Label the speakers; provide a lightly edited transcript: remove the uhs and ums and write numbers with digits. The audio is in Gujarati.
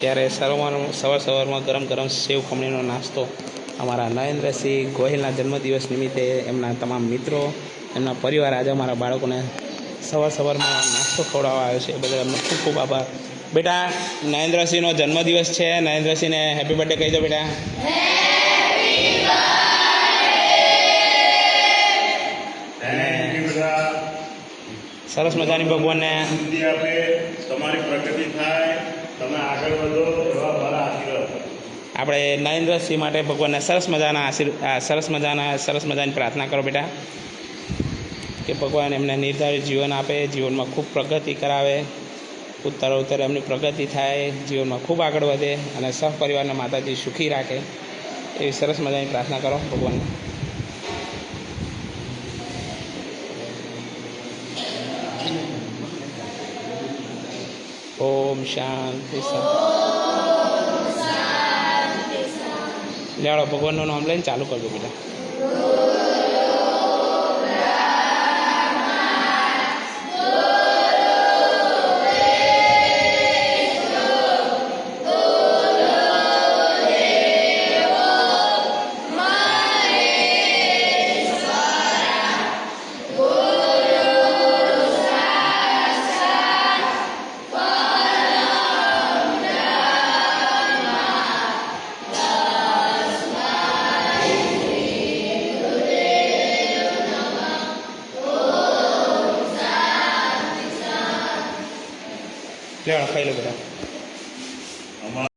Speaker 1: ત્યારે સવારમાં ગરમ ગરમ સેવ ખમણીનો નાસ્તો અમારા નરેન્દ્રસિંહ ગોહિલના જન્મદિવસ નિમિત્તે એમના તમામ મિત્રો એમના પરિવાર આજે અમારા બાળકોને સવારમાં નાસ્તો ખવડાવવા આવ્યો છે એ બદલ એમનો ખૂબ ખૂબ આભાર. બેટા, નરેન્દ્રસિંહનો જન્મદિવસ છે. નરેન્દ્રસિંહને હેપી બર્થડે કહી દો બેટા. સરસ મજાની ભગવાનને
Speaker 2: તમારી પ્રગતિ થાય, તમે આગળ વધો એવા મારા આશીર્વાદ.
Speaker 1: આપણે નરેન્દ્રસિંહ માટે ભગવાનને સરસ મજાની પ્રાર્થના કરો બેટા, કે ભગવાન એમને નિર્ધારિત જીવન આપે, જીવનમાં ખૂબ પ્રગતિ કરાવે, ઉત્તરોત્તર એમની પ્રગતિ થાય, જીવનમાં ખૂબ આગળ વધે અને સહપરિવારને માતાજી સુખી રાખે એવી સરસ મજાની પ્રાર્થના કરો ભગવાનને. ઓમ શાંતિ લેવાડો. ભગવાનનું નામ લઈને ચાલુ કરજો બેટા. લેવાડો, ખાઈ લો બેટા.